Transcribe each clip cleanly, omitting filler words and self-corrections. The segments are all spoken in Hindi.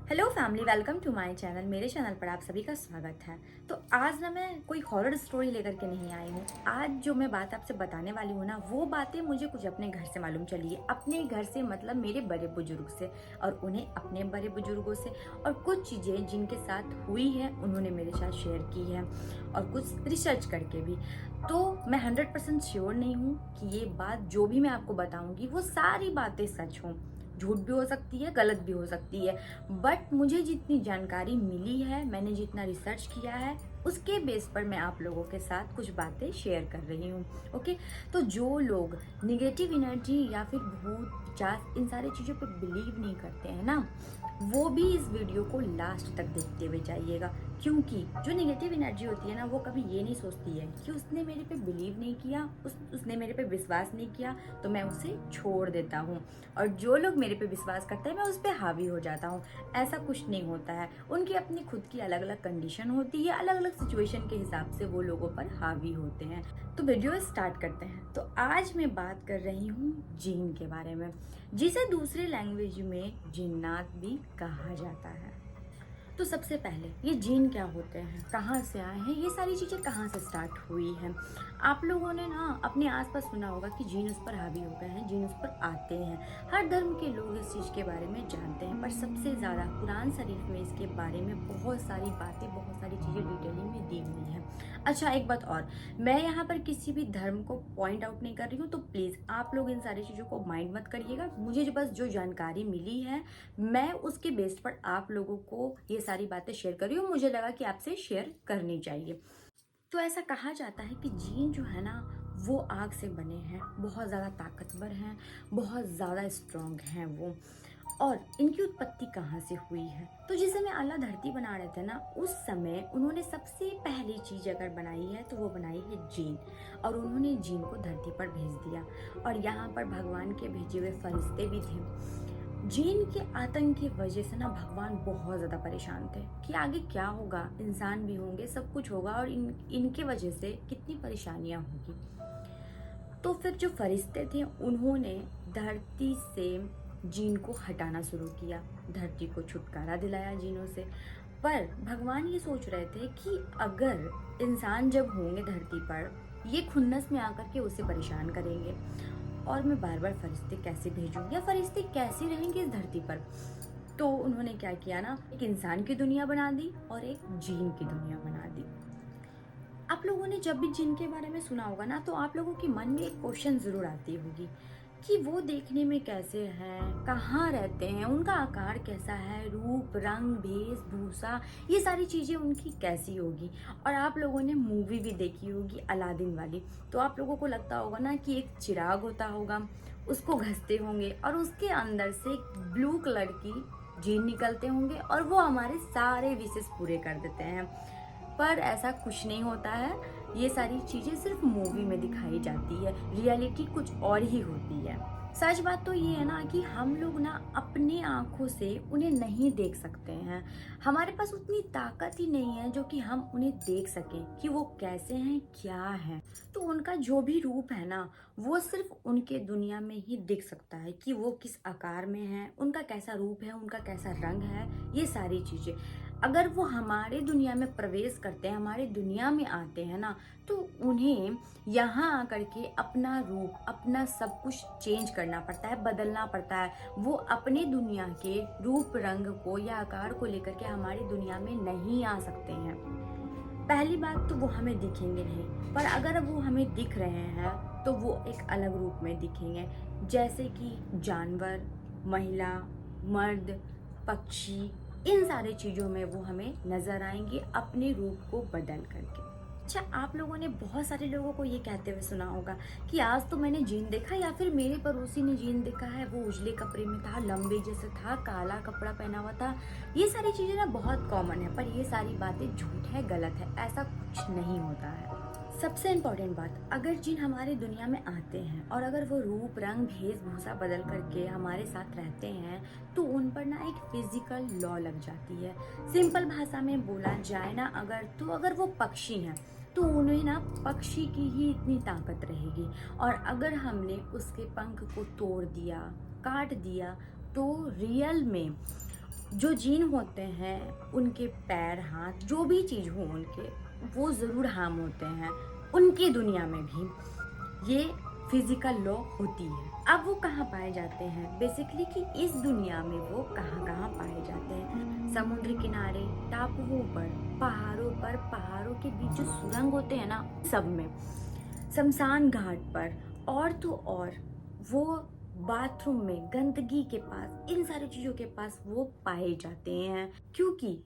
Hello family, welcome to my channel. मेरे चैनल पर आप सभी का स्वागत है। तो आज ना मैं कोई हॉरर स्टोरी लेकर के नहीं आई हूँ। आज जो मैं बात आपसे बताने वाली हूँ ना, वो बातें मुझे कुछ अपने घर से मालूम चली है। अपने घर से मतलब मेरे बड़े बुजुर्ग से, और उन्हें अपने बड़े बुजुर्गों से, और कुछ चीज़ें जिनके साथ हुई है उन्होंने मेरे साथ शेयर की है, और कुछ रिसर्च करके भी। तो मैं 100% श्योर नहीं हूँ कि ये बात जो भी मैं आपको बताऊँगी वो सारी बातें सच हों। झूठ भी हो सकती है, गलत भी हो सकती है, बट मुझे जितनी जानकारी मिली है, मैंने जितना रिसर्च किया है, उसके बेस पर मैं आप लोगों के साथ कुछ बातें शेयर कर रही हूँ। ओके, तो जो लोग निगेटिव एनर्जी या फिर भूत पिशाच इन सारी चीज़ों पे बिलीव नहीं करते हैं ना, वो भी इस वीडियो को लास्ट तक देखते हुए जाइएगा। क्योंकि जो नेगेटिव एनर्जी होती है ना, वो कभी ये नहीं सोचती है कि उसने मेरे पे बिलीव नहीं किया, उसने मेरे पे विश्वास नहीं किया, तो मैं उसे छोड़ देता हूँ। और जो लोग मेरे पे विश्वास करते हैं, मैं उस पर हावी हो जाता हूँ। ऐसा कुछ नहीं होता है। उनकी अपनी खुद की अलग अलग कंडीशन होती है, अलग अलग सिचुएशन के हिसाब से वो लोगों पर हावी होते हैं। तो वीडियो स्टार्ट करते हैं। तो आज मैं बात कर रही हूँ जीन के बारे में, जिसे दूसरे लैंग्वेज में जिन्नात भी कहा जाता है। तो सबसे पहले ये जीन क्या होते हैं, कहाँ से आए हैं, ये सारी चीज़ें कहाँ से स्टार्ट हुई हैं। आप लोगों ने ना अपने आसपास सुना होगा कि जीन उस पर हावी हो गए हैं, जीन उस पर आते हैं। हर धर्म के लोग इस चीज़ के बारे में जानते हैं, पर सबसे ज़्यादा कुरान शरीफ में इसके बारे में बहुत सारी बातें, बहुत सारी चीज़ें डिटेलिंग में दी हुई हैं। अच्छा, एक बात और, मैं यहाँ पर किसी भी धर्म को पॉइंट आउट नहीं कर रही हूँ, तो प्लीज़ आप लोग इन सारी चीज़ों को माइंड मत करिएगा। मुझे जो जानकारी मिली है, मैं उसके बेस पर आप लोगों को ये सारी बातें शेयर कर रही हूँ। मुझे लगा कि आपसे शेयर करनी चाहिए। तो ऐसा कहा जाता है कि जीन जो है ना, वो आग से बने हैं, बहुत ज़्यादा ताकतवर हैं, बहुत ज़्यादा स्ट्रांग हैं वो। और इनकी उत्पत्ति कहाँ से हुई है? तो जिस समय अल्लाह धरती बना रहे थे ना, उस समय उन्होंने सबसे पहली चीज़ अगर बनाई है तो वो बनाई है जीन। और उन्होंने जीन को धरती पर भेज दिया, और यहाँ पर भगवान के भेजे हुए फरिश्ते भी थे। जीन के आतंक की वजह से ना भगवान बहुत ज़्यादा परेशान थे कि आगे क्या होगा, इंसान भी होंगे, सब कुछ होगा, और इनके वजह से कितनी परेशानियां होगी। तो फिर जो फरिश्ते थे उन्होंने धरती से जीन को हटाना शुरू किया, धरती को छुटकारा दिलाया जीनों से। पर भगवान ये सोच रहे थे कि अगर इंसान जब होंगे धरती पर, ये खुन्नस में आकर के उसे परेशान करेंगे, और मैं बार बार फरिश्ते कैसे भेजूं, या फरिश्ते कैसे रहेंगे इस धरती पर। तो उन्होंने क्या किया ना, एक इंसान की दुनिया बना दी और एक जीन की दुनिया बना दी। आप लोगों ने जब भी जिन के बारे में सुना होगा ना, तो आप लोगों के मन में एक क्वेश्चन जरूर आती होगी कि वो देखने में कैसे हैं, कहाँ रहते हैं, उनका आकार कैसा है, रूप रंग वेशभूषा, ये सारी चीज़ें उनकी कैसी होगी। और आप लोगों ने मूवी भी देखी होगी अलादीन वाली, तो आप लोगों को लगता होगा ना कि एक चिराग होता होगा, उसको घसते होंगे और उसके अंदर से एक ब्लू कलर की जीन निकलते होंगे, और वो हमारे सारे विशेष पूरे कर देते हैं। पर ऐसा कुछ नहीं होता है। ये सारी चीजें सिर्फ मूवी में दिखाई जाती है, रियलिटी कुछ और ही होती है। सच बात तो ये है ना कि हम लोग ना अपनी आंखों से उन्हें नहीं देख सकते हैं। हमारे पास उतनी ताकत ही नहीं है जो कि हम उन्हें देख सकें कि वो कैसे हैं, क्या है। तो उनका जो भी रूप है ना, वो सिर्फ उनके दुनिया में ही दिख सकता है कि वो किस आकार में है, उनका कैसा रूप है, उनका कैसा रंग है, ये सारी चीजें। अगर वो हमारे दुनिया में प्रवेश करते हैं, हमारे दुनिया में आते हैं ना, तो उन्हें यहाँ आकर के अपना रूप, अपना सब कुछ चेंज करना पड़ता है, बदलना पड़ता है। वो अपने दुनिया के रूप रंग को या आकार को लेकर के हमारी दुनिया में नहीं आ सकते हैं। पहली बात तो वो हमें दिखेंगे नहीं, पर अगर वो हमें दिख रहे हैं तो वो एक अलग रूप में दिखेंगे, जैसे कि जानवर, महिला, मर्द, पक्षी, इन सारी चीज़ों में वो हमें नजर आएंगे अपने रूप को बदल करके। अच्छा, आप लोगों ने बहुत सारे लोगों को ये कहते हुए सुना होगा कि आज तो मैंने जीन देखा, या फिर मेरे पड़ोसी ने जीन देखा है, वो उजले कपड़े में था, लंबे जैसे था, काला कपड़ा पहना हुआ था। ये सारी चीज़ें ना बहुत कॉमन है, पर ये सारी बातें झूठ है, गलत है, ऐसा कुछ नहीं होता है। सबसे इम्पॉर्टेंट बात, अगर जिन हमारी दुनिया में आते हैं और अगर वो रूप रंग वेशभूषा बदल करके हमारे साथ रहते हैं, तो उन पर ना एक फिजिकल लॉ लग जाती है। सिंपल भाषा में बोला जाए ना, अगर वो पक्षी हैं तो उन्हें ना पक्षी की ही इतनी ताकत रहेगी, और अगर हमने उसके पंख को तोड़ दिया, काट दिया, तो रियल में जो जीन होते हैं उनके पैर हाथ जो भी चीज़ हो उनके, वो ज़रूर हार्म होते हैं उनकी दुनिया में भी। ये फिजिकल लॉ होती है। अब वो कहाँ पाए जाते हैं बेसिकली, कि इस दुनिया में वो कहाँ कहाँ पाए जाते हैं? समुद्र किनारे, टापुओं पर, पहाड़ों के बीच जो सुरंग होते हैं ना, सब में, शमशान घाट पर, और तो और वो बाथरूम में, गंदगी के पास, इन सारी चीज़ों के पास वो पाए जाते हैं। क्योंकि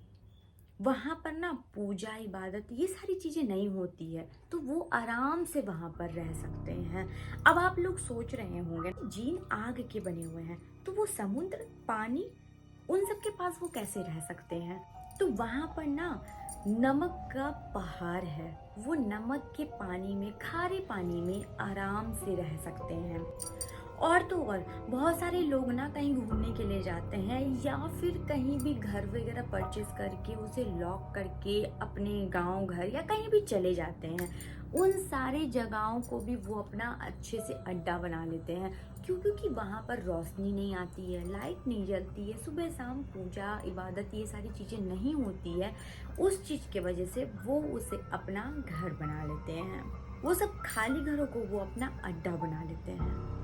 वहाँ पर ना पूजा इबादत ये सारी चीज़ें नहीं होती है, तो वो आराम से वहाँ पर रह सकते हैं। अब आप लोग सोच रहे होंगे जीन आग के बने हुए हैं, तो वो समुद्र, पानी, उन सब के पास वो कैसे रह सकते हैं? तो वहाँ पर ना नमक का पहाड़ है, वो नमक के पानी में, खारे पानी में आराम से रह सकते हैं। और तो और बहुत सारे लोग ना कहीं घूमने के लिए जाते हैं या फिर कहीं भी घर वगैरह परचेज करके उसे लॉक करके अपने गांव घर या कहीं भी चले जाते हैं। उन सारे जगहों को भी वो अपना अच्छे से अड्डा बना लेते हैं। क्यों? क्योंकि वहाँ पर रोशनी नहीं आती है, लाइट नहीं जलती है, सुबह शाम पूजा इबादत ये सारी चीज़ें नहीं होती है। उस चीज़ की वजह से वो उसे अपना घर बना लेते हैं। वो सब खाली घरों को वो अपना अड्डा बना लेते हैं।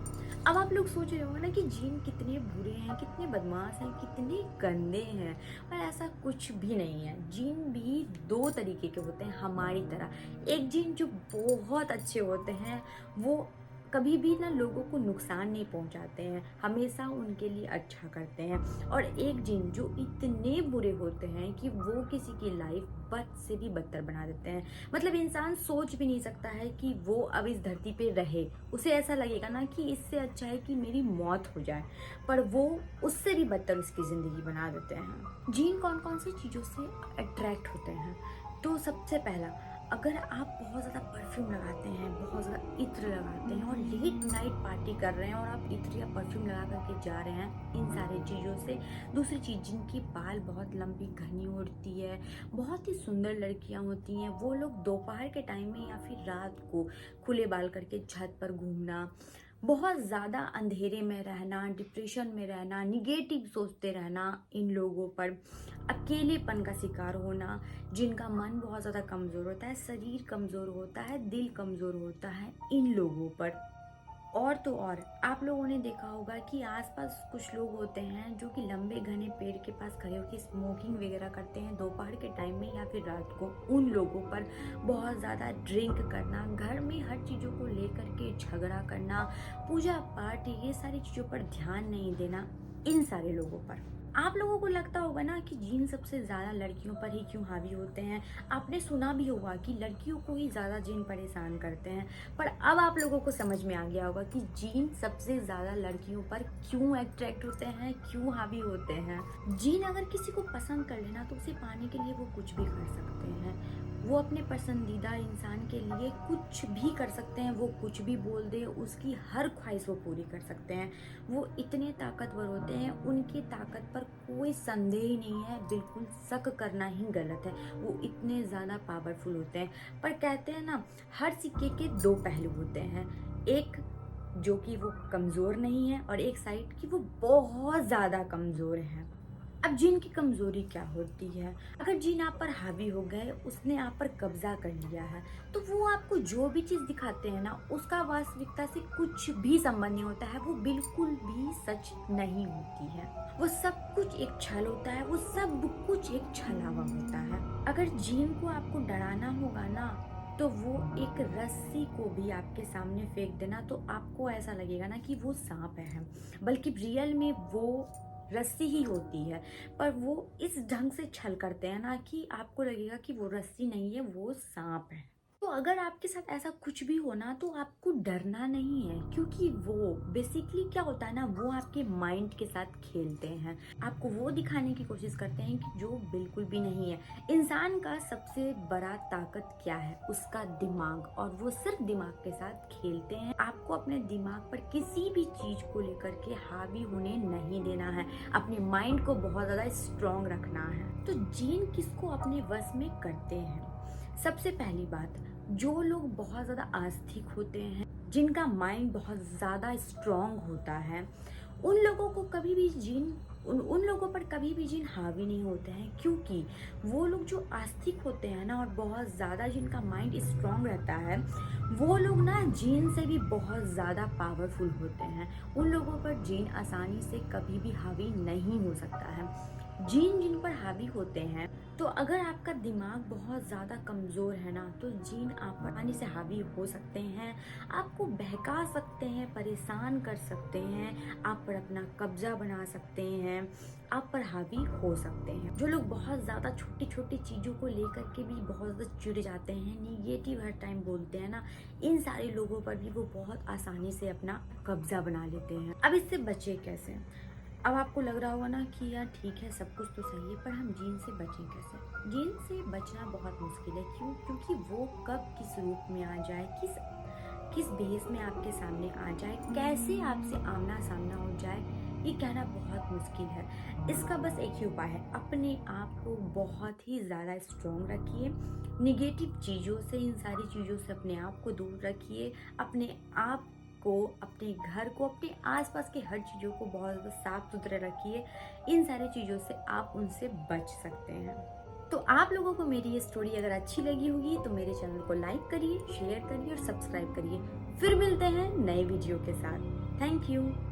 अब आप लोग सोच रहे होंगे ना कि जीन कितने बुरे हैं, कितने बदमाश हैं, कितने गंदे हैं, पर ऐसा कुछ भी नहीं है। जीन भी दो तरीके के होते हैं हमारी तरह। एक जीन जो बहुत अच्छे होते हैं, वो कभी भी ना लोगों को नुकसान नहीं पहुंचाते हैं, हमेशा उनके लिए अच्छा करते हैं। और एक जीन जो इतने बुरे होते हैं कि वो किसी की लाइफ बद से भी बदतर बना देते हैं। मतलब इंसान सोच भी नहीं सकता है कि वो अब इस धरती पे रहे, उसे ऐसा लगेगा ना कि इससे अच्छा है कि मेरी मौत हो जाए, पर वो उससे भी बदतर उसकी ज़िंदगी बना देते हैं। जीन कौन कौन सी चीज़ों से अट्रैक्ट होते हैं? तो सबसे पहला, अगर आप बहुत ज़्यादा परफ्यूम लगाते हैं, बहुत ज़्यादा इत्र लगाते हैं और लेट नाइट पार्टी कर रहे हैं और आप इत्र या परफ्यूम लगा करके जा रहे हैं, इन सारी चीज़ों से। दूसरी चीज़, जिनकी बाल बहुत लंबी घनी होती है, बहुत ही सुंदर लड़कियां होती हैं, वो लोग दोपहर के टाइम में या फिर रात को खुले बाल करके छत पर घूमना, बहुत ज़्यादा अंधेरे में रहना, डिप्रेशन में रहना, निगेटिव सोचते रहना, इन लोगों पर अकेलेपन का शिकार होना, जिनका मन बहुत ज़्यादा कमज़ोर होता है, शरीर कमज़ोर होता है, दिल कमज़ोर होता है, इन लोगों पर। और तो और आप लोगों ने देखा होगा कि आसपास कुछ लोग होते हैं जो कि लंबे घने पेड़ के पास खड़े होकर स्मोकिंग वगैरह करते हैं दोपहर के टाइम में या फिर रात को। उन लोगों पर बहुत ज़्यादा ड्रिंक करना, घर में हर चीज़ों को लेकर के झगड़ा करना, पूजा पाठ, ये सारी चीज़ों पर ध्यान नहीं देना, इन सारे लोगों पर। आप लोगों को लगता होगा ना कि जीन सबसे ज़्यादा लड़कियों पर ही क्यों हावी होते हैं। आपने सुना भी होगा कि लड़कियों को ही ज़्यादा जीन परेशान करते हैं, पर अब आप लोगों को समझ में आ गया होगा कि जीन सबसे ज़्यादा लड़कियों पर क्यों अट्रैक्ट होते हैं, क्यों हावी होते हैं। जीन अगर किसी को पसंद कर लेना तो उसे पाने के लिए वो कुछ भी कर सकते हैं। वो अपने पसंदीदा इंसान के लिए कुछ भी कर सकते हैं, वो कुछ भी बोल दे, उसकी हर ख्वाहिश वो पूरी कर सकते हैं। वो इतने ताकतवर होते हैं, उनकी ताकत पर कोई संदेह ही नहीं है, बिल्कुल शक करना ही गलत है। वो इतने ज़्यादा पावरफुल होते हैं। पर कहते हैं ना, हर सिक्के के दो पहलू होते हैं, एक जो कि वो कमज़ोर नहीं है और एक साइड की वो बहुत ज़्यादा कमज़ोर है। अब जीन की कमज़ोरी क्या होती है? अगर जीन आप पर हावी हो गए, उसने आप पर कब्जा कर लिया है, तो वो आपको जो भी चीज़ दिखाते हैं ना, उसका वास्तविकता से कुछ भी संबंध नहीं होता है, वो बिल्कुल भी सच नहीं होती है। वो सब कुछ एक छल होता है, वो सब कुछ एक छलावा होता है। अगर जीन को आपको डराना होगा ना, तो वो एक रस्सी को भी आपके सामने फेंक देना, तो आपको ऐसा लगेगा ना कि वो सांप है, बल्कि रियल में वो रस्सी ही होती है। पर वो इस ढंग से छल करते हैं ना कि आपको लगेगा कि वो रस्सी नहीं है, वो सांप है। तो अगर आपके साथ ऐसा कुछ भी हो ना, तो आपको डरना नहीं है, क्योंकि वो बेसिकली क्या होता है ना, वो आपके माइंड के साथ खेलते हैं, आपको वो दिखाने की कोशिश करते हैं कि जो बिल्कुल भी नहीं है। इंसान का सबसे बड़ा ताकत क्या है? उसका दिमाग, और वो सिर्फ दिमाग के साथ खेलते हैं। आपको अपने दिमाग पर किसी भी चीज को लेकर के हावी होने नहीं देना है, अपने माइंड को बहुत ज्यादा स्ट्रॉन्ग रखना है। तो जीन किसको अपने वश में करते हैं? सबसे पहली बात, जो लोग बहुत ज़्यादा आस्तिक होते हैं, जिनका माइंड बहुत ज़्यादा स्ट्रॉन्ग होता है, उन लोगों को कभी भी जीन उन लोगों पर कभी भी जिन हावी नहीं होते हैं, क्योंकि वो लोग जो आस्तिक होते हैं ना और बहुत ज़्यादा जिनका माइंड स्ट्रांग रहता है, वो लोग ना जिन से भी बहुत ज़्यादा पावरफुल होते हैं। उन लोगों पर जिन आसानी से कभी भी हावी नहीं हो सकता है। जिन जिन पर हावी होते हैं, तो अगर आपका दिमाग बहुत ज़्यादा कमज़ोर है ना, तो जिन आप पर आसानी से हावी हो सकते हैं, आपको बहका सकते हैं, परेशान कर सकते हैं, आप पर अपना कब्जा बना सकते हैं, आप पर हावी हो सकते हैं। जो लोग बहुत ज़्यादा छोटी छोटी चीज़ों को लेकर के भी बहुत ज़्यादा चिढ़ जाते हैं, निगेटिव हर टाइम बोलते हैं ना, इन सारे लोगों पर भी वो बहुत आसानी से अपना कब्जा बना लेते हैं। अब इससे बचे कैसे? अब आपको लग रहा होगा ना कि यार ठीक है, सब कुछ तो सही है, पर हम जीन से बचें कैसे? जीन से बचना बहुत मुश्किल है। क्यों? क्योंकि वो कब किस रूप में आ जाए, किस किस भेष में आपके सामने आ जाए, कैसे आपसे आमना सामना हो जाए, ये कहना बहुत मुश्किल है। इसका बस एक ही उपाय है, अपने आप को बहुत ही ज़्यादा स्ट्रॉन्ग रखिए, निगेटिव चीज़ों से, इन सारी चीज़ों से अपने आप को दूर रखिए, अपने आप को, अपने घर को, अपने आसपास के हर चीज़ों को बहुत ज़्यादा साफ सुथरे रखिए। इन सारी चीज़ों से आप उनसे बच सकते हैं। तो आप लोगों को मेरी ये स्टोरी अगर अच्छी लगी होगी तो मेरे चैनल को लाइक करिए, शेयर करिए और सब्सक्राइब करिए। फिर मिलते हैं नए वीडियो के साथ। Thank you.